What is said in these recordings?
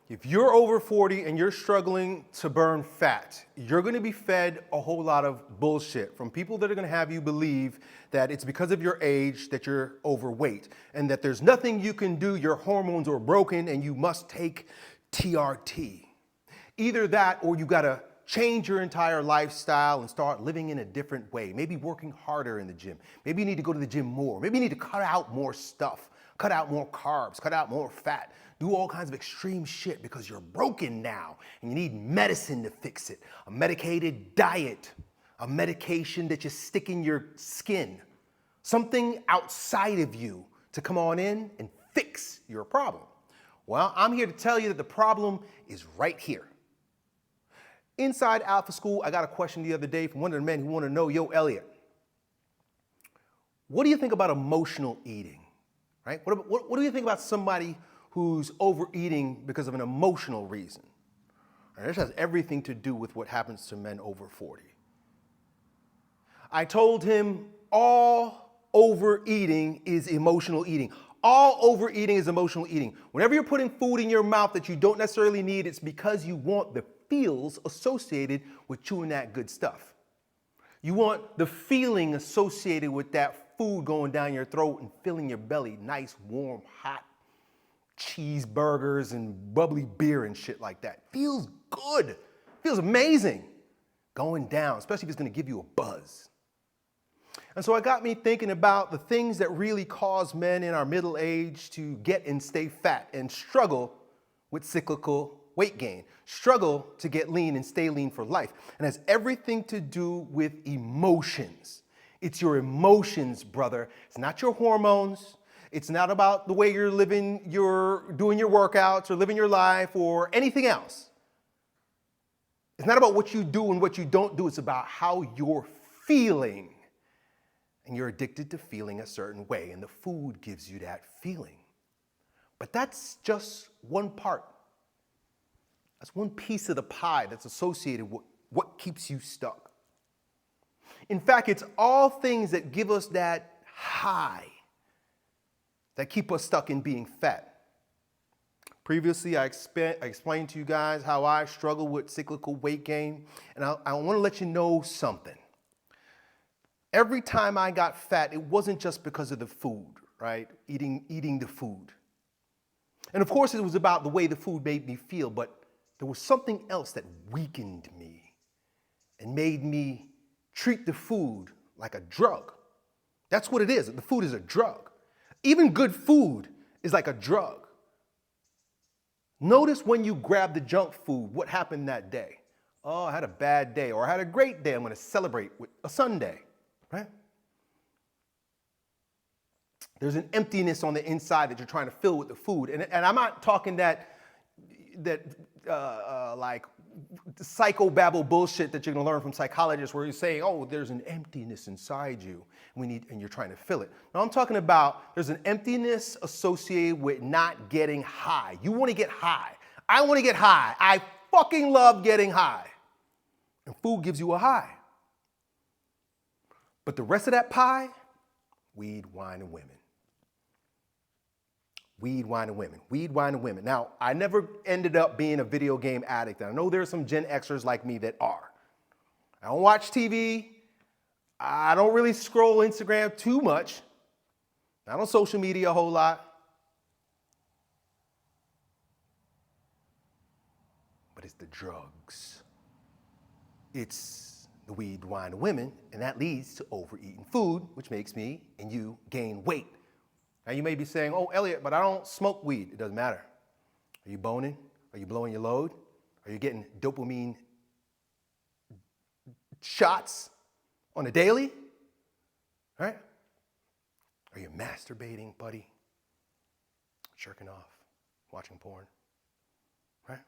If you're over 40 and you're struggling to burn fat, you're going to be fed a whole lot of bullshit from people that are going to have you believe that it's because of your age that you're overweight and that there's nothing you can do, your hormones are broken and you must take TRT. Either that or you got to change your entire lifestyle and start living in a different way. Maybe working harder in the gym. Maybe you need to go to the gym more. Maybe you need to cut out more stuff, cut out more carbs, cut out more fat. Do all kinds of extreme shit because you're broken now and you need medicine to fix it. A medicated diet, a medication that you stick in your skin. Something outside of you to come on in and fix your problem. Well, I'm here to tell you that the problem is right here. Inside Alpha School, I got a question the other day from one of the men who wanted to know, yo, Elliot, what do you think about emotional eating, right? What do you think about somebody who's overeating because of an emotional reason? And this has everything to do with what happens to men over 40. I told him all overeating is emotional eating. All overeating is emotional eating. Whenever you're putting food in your mouth that you don't necessarily need, it's because you want the feels associated with chewing that good stuff. You want the feeling associated with that food going down your throat and filling your belly, nice, warm, hot cheeseburgers and bubbly beer and shit like that. Feels good. Feels amazing going down, especially if it's going to give you a buzz. And so it got me thinking about the things that really cause men in our middle age to get and stay fat and struggle with cyclical weight gain, struggle to get lean and stay lean for life. And it has everything to do with emotions. It's your emotions, brother. It's not your hormones. It's not about the way you're living, you're doing your workouts or living your life or anything else. It's not about what you do and what you don't do. It's about how you're feeling. And you're addicted to feeling a certain way, and the food gives you that feeling. But that's just one part. That's one piece of the pie that's associated with what keeps you stuck. In fact, it's all things that give us that high that keep us stuck in being fat. Previously, I explained to you guys how I struggle with cyclical weight gain, and I want to let you know something. Every time I got fat, it wasn't just because of the food, right? Eating the food. And of course, it was about the way the food made me feel, but there was something else that weakened me and made me treat the food like a drug. That's what it is. The food is a drug. Even good food is like a drug. Notice when you grab the junk food, what happened that day? Oh, I had a bad day, or I had a great day. I'm going to celebrate with a sundae, right? There's an emptiness on the inside that you're trying to fill with the food. And I'm not talking that like psychobabble bullshit that you're going to learn from psychologists where you're saying, oh, there's an emptiness inside you and you're trying to fill it. No, I'm talking about there's an emptiness associated with not getting high. You want to get high. I want to get high. I fucking love getting high. And food gives you a high. But the rest of that pie, weed, wine, and women. Weed, wine, and women. Weed, wine, and women. Now, I never ended up being a video game addict. And I know there are some Gen Xers like me that are. I don't watch TV. I don't really scroll Instagram too much. Not on social media a whole lot. But it's the drugs. It's the weed, wine, and women, and that leads to overeating food, which makes me and you gain weight. Now you may be saying, oh, Elliot, but I don't smoke weed. It doesn't matter. Are you boning? Are you blowing your load? Are you getting dopamine shots on a daily? Right? Are you masturbating, buddy? Jerking off, watching porn? Right?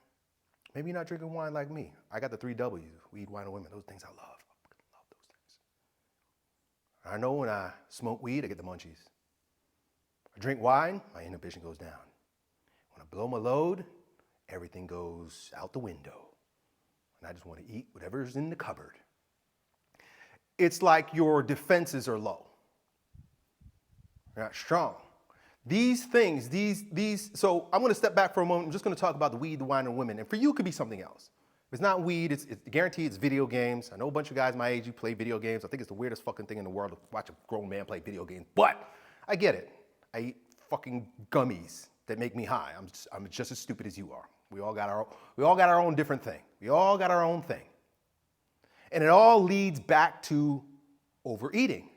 Maybe you're not drinking wine like me. I got the 3 W's, weed, wine, and women. Those things I love. I love those things. I know when I smoke weed, I get the munchies. I drink wine, my inhibition goes down. When I blow my load, everything goes out the window. And I just want to eat whatever's in the cupboard. It's like your defenses are low. You're not strong. These things, so I'm gonna step back for a moment. I'm just gonna talk about the weed, the wine, and women. And for you, it could be something else. If it's not weed, it's guaranteed it's video games. I know a bunch of guys my age who play video games. I think it's the weirdest fucking thing in the world to watch a grown man play video games. But I get it. I eat fucking gummies that make me high. I'm just as stupid as you are. We all got our own different thing. We all got our own thing. And it all leads back to overeating.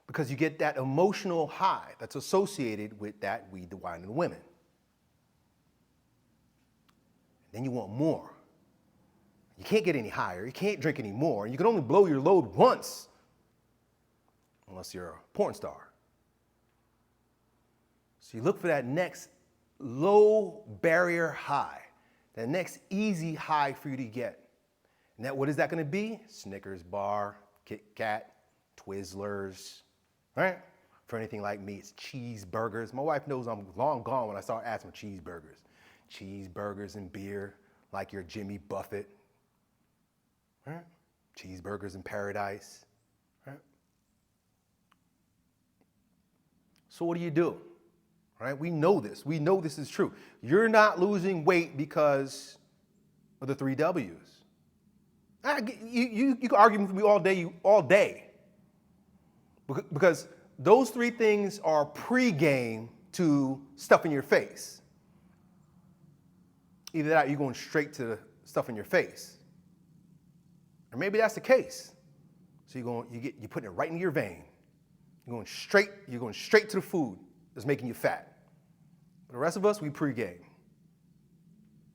Because you get that emotional high that's associated with that weed, the wine, and the women. Then you want more. You can't get any higher. You can't drink any more. You can only blow your load once, unless you're a porn star. So you look for that next low barrier high, that next easy high for you to get. And what is that going to be? Snickers bar, Kit Kat, Twizzlers. Right? For anything like me, it's cheeseburgers. My wife knows I'm long gone when I start asking for cheeseburgers. Cheeseburgers and beer, like your Jimmy Buffett. Right? Cheeseburgers in paradise. Right? So what do? Right? We know this. We know this is true. You're not losing weight because of the 3 W's. You can argue with me all day. Because those 3 things are pre-game to stuff in your face. Either that or you're going straight to the stuff in your face. Or maybe that's the case. So you're putting it right in your vein. You're going straight to the food that's making you fat. The rest of us, we pre-game.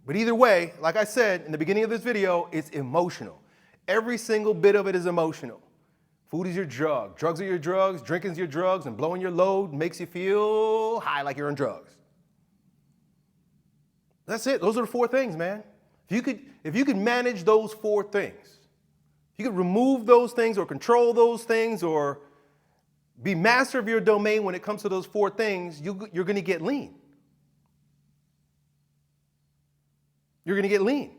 But either way, like I said in the beginning of this video, it's emotional. Every single bit of it is emotional. Food is your drug. Drugs are your drugs. Drinking is your drugs. And blowing your load makes you feel high like you're on drugs. That's it. Those are the 4 things, man. If you could manage those 4 things, if you could remove those things or control those things or be master of your domain when it comes to those 4 things, you're going to get lean. You're going to get lean.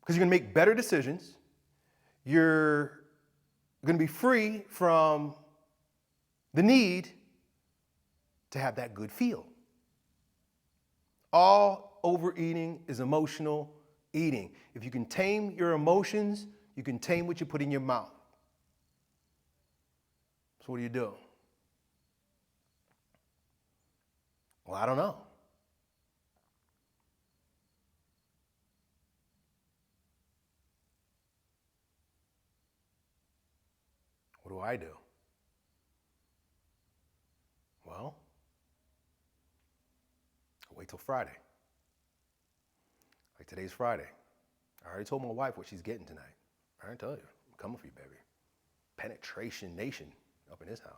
Because you're going to make better decisions. You're going to be free from the need to have that good feel. All overeating is emotional eating. If you can tame your emotions, you can tame what you put in your mouth. So what do? Well, I don't know. What do? Well, I wait till Friday. Like today's Friday. I already told my wife what she's getting tonight. I already tell you, I'm coming for you, baby. Penetration Nation up in this house.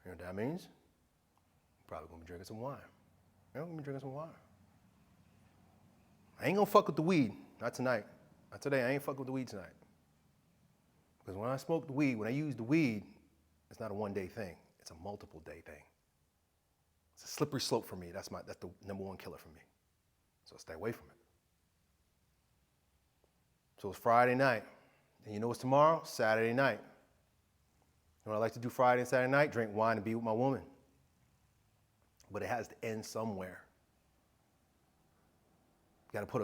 You know what that means? I'm probably gonna be drinking some wine. I'm gonna be drinking some wine. I ain't gonna fuck with the weed. Not tonight. Not today. I ain't fucking with the weed tonight. Because when I smoke the weed, when I use the weed, it's not a one-day thing. It's a multiple-day thing. It's a slippery slope for me. That's the number 1 killer for me. So stay away from it. So it's Friday night. And you know what's tomorrow? Saturday night. You know what I like to do Friday and Saturday night? Drink wine and be with my woman. But it has to end somewhere. You gotta put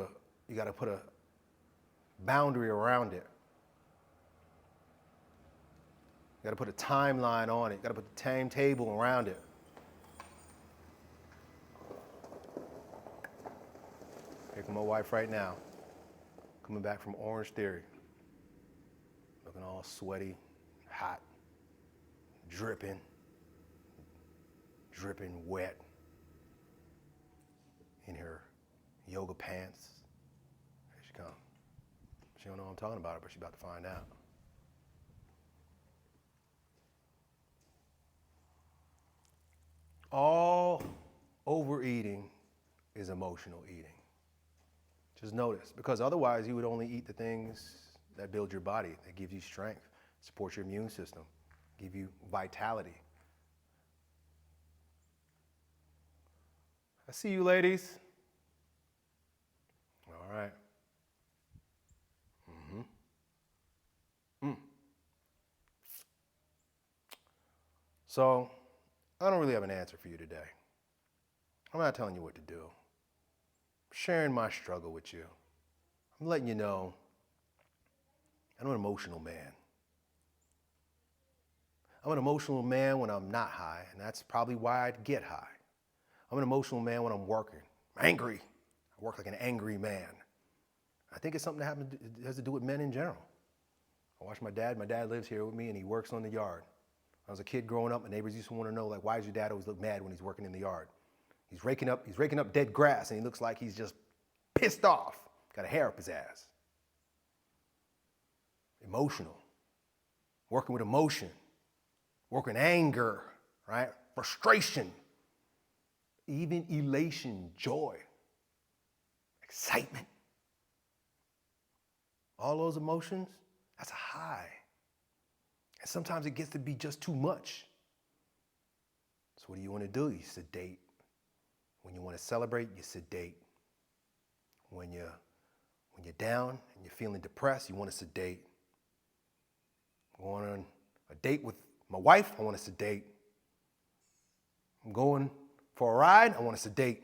a boundary around it. You gotta put a timeline on it. You gotta put the timetable around it. Here comes my wife right now, coming back from Orange Theory. Looking all sweaty, hot, dripping wet in her yoga pants. Here she comes. She don't know what I'm talking about, but she's about to find out. All overeating is emotional eating. Just notice, because otherwise you would only eat the things that build your body, that give you strength, support your immune system, give you vitality. I see you, ladies. All right. So I don't really have an answer for you today. I'm not telling you what to do. I'm sharing my struggle with you. I'm letting you know I'm an emotional man. I'm an emotional man when I'm not high, and that's probably why I get high. I'm an emotional man when I'm working. I'm angry. I work like an angry man. I think it's something that has to do with men in general. I watch my dad. My dad lives here with me, and he works on the yard. When I was a kid growing up, my neighbors used to want to know, like, why does your dad always look mad when he's working in the yard? He's raking up dead grass, and he looks like he's just pissed off. Got a hair up his ass. Emotional. Working with emotion. Working anger, right? Frustration. Even elation, joy, excitement. All those emotions, that's a high. And sometimes it gets to be just too much. So what do you want to do? You sedate. When you want to celebrate, you sedate. When you're down and you're feeling depressed, you want to sedate. Going on a date with my wife, I want to sedate. I'm going for a ride, I want to sedate.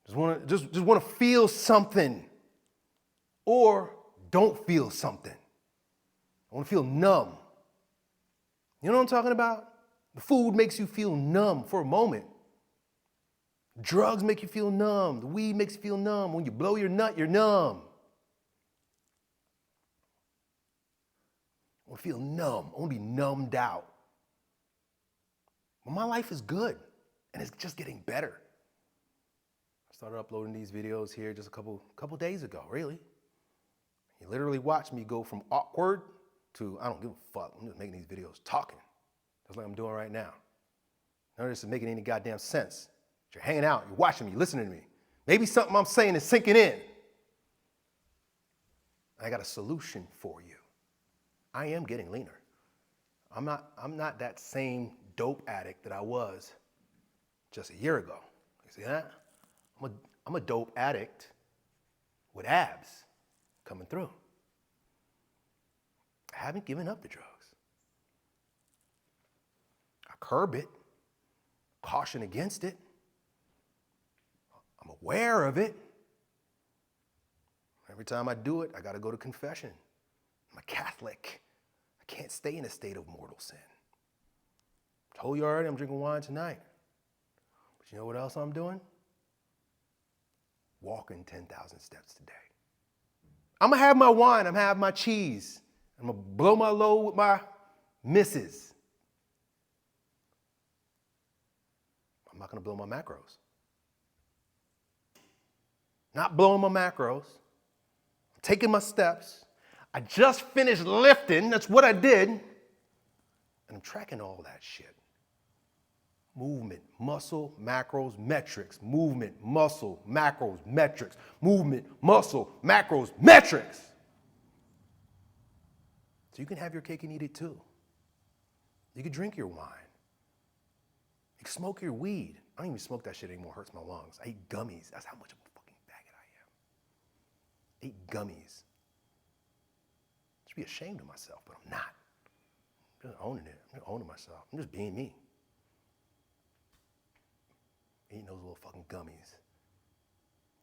Just want to feel something, or don't feel something. I want to feel numb. You know what I'm talking about? The food makes you feel numb for a moment. Drugs make you feel numb. The weed makes you feel numb. When you blow your nut, you're numb. I want to feel numb. I want to be numbed out. Well, my life is good, and it's just getting better. I started uploading these videos here just a couple days ago, really. You literally watch me go from awkward to, I don't give a fuck. I'm just making these videos talking, just like I'm doing right now. None of this is making any goddamn sense. You're hanging out, you're watching me, listening to me. Maybe something I'm saying is sinking in. I got a solution for you. I am getting leaner. I'm not that same dope addict that I was just a year ago. You see that? I'm a dope addict with abs coming through. I haven't given up the drugs. I curb it, caution against it. I'm aware of it. Every time I do it, I got to go to confession. I'm a Catholic. I can't stay in a state of mortal sin. I told you already I'm drinking wine tonight. But you know what else I'm doing? Walking 10,000 steps today. I'm going to have my wine. I'm going to have my cheese. I'm going to blow my load with my missus. I'm not going to blow my macros. Not blowing my macros. I'm taking my steps. I just finished lifting. That's what I did. And I'm tracking all that shit. Movement, muscle, macros, metrics. Movement, muscle, macros, metrics. Movement, muscle, macros, metrics. So you can have your cake and eat it too. You can drink your wine. You can smoke your weed. I don't even smoke that shit anymore. It hurts my lungs. I eat gummies. That's how much of a fucking faggot I am. I eat gummies. I should be ashamed of myself, but I'm not. I'm just owning it. I'm just owning myself. I'm just being me. Eating those little fucking gummies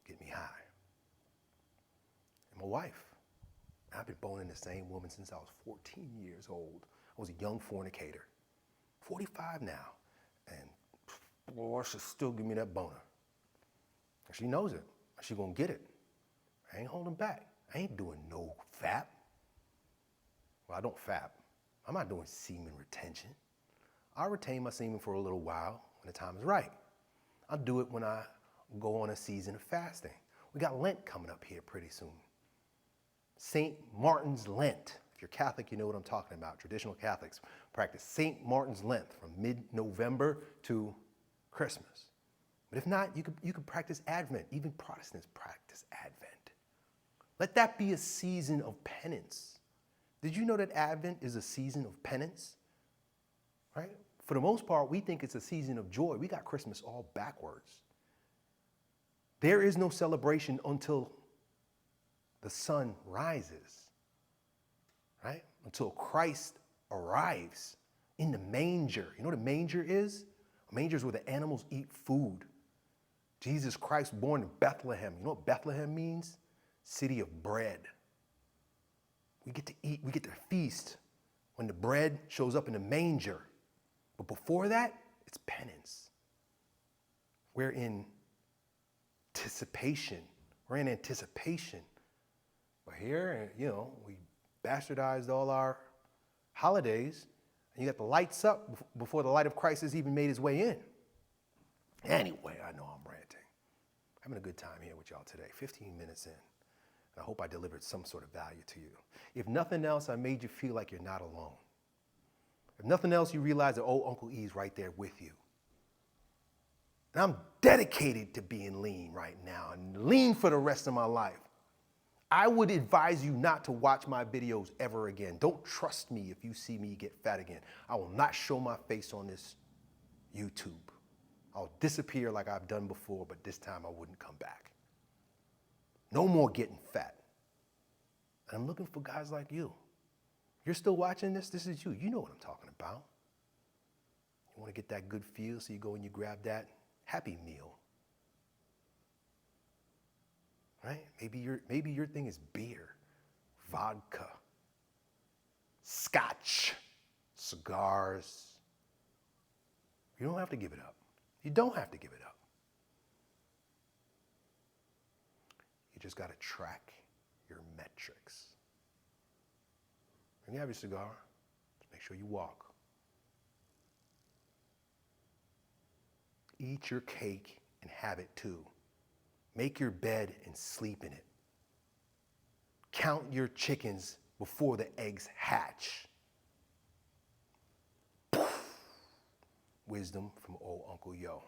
get me high. And my wife, I've been boning the same woman since I was 14 years old. I was a young fornicator. 45 now. And boy, she'll still give me that boner. And she knows it. She gonna get it. I ain't holding back. I ain't doing no fap. Well, I don't fap. I'm not doing semen retention. I'll retain my semen for a little while when the time is right. I'll do it when I go on a season of fasting. We got Lent coming up here pretty soon. St. Martin's Lent. If you're Catholic, you know what I'm talking about. Traditional Catholics practice St. Martin's Lent from mid-November to Christmas. But if not, you could practice Advent. Even Protestants practice Advent. Let that be a season of penance. Did you know that Advent is a season of penance? Right? For the most part, we think it's a season of joy. We got Christmas all backwards. There is no celebration until the sun rises, right? Until Christ arrives. in the manger. You know what a manger is? A manger is where the animals eat food. Jesus Christ was born in Bethlehem. You know what Bethlehem means? City of bread. We get to eat, we get to feast when the bread shows up in the manger. But before that, it's penance. We're in anticipation. We're in anticipation. But here, we bastardized all our holidays, and you got the lights up before the light of Christ has even made his way in. Anyway, I know I'm ranting. Having a good time here with y'all today, 15 minutes in. And I hope I delivered some sort of value to you. If nothing else, I made you feel like you're not alone. If nothing else, you realize that old Uncle E's right there with you. And I'm dedicated to being lean right now and lean for the rest of my life. I would advise you not to watch my videos ever again. Don't trust me if you see me get fat again. I will not show my face on this YouTube. I'll disappear like I've done before, but this time I wouldn't come back. No more getting fat. And I'm looking for guys like you. You're still watching this? This is you. You know what I'm talking about. You want to get that good feel, so you go and you grab that Happy Meal. Right? Maybe your thing is beer, vodka, scotch, cigars. You don't have to give it up. You don't have to give it up. You just got to track your metrics. When you have your cigar, just make sure you walk. Eat your cake and have it too. Make your bed and sleep in it. Count your chickens before the eggs hatch. Wisdom from old Uncle Yo.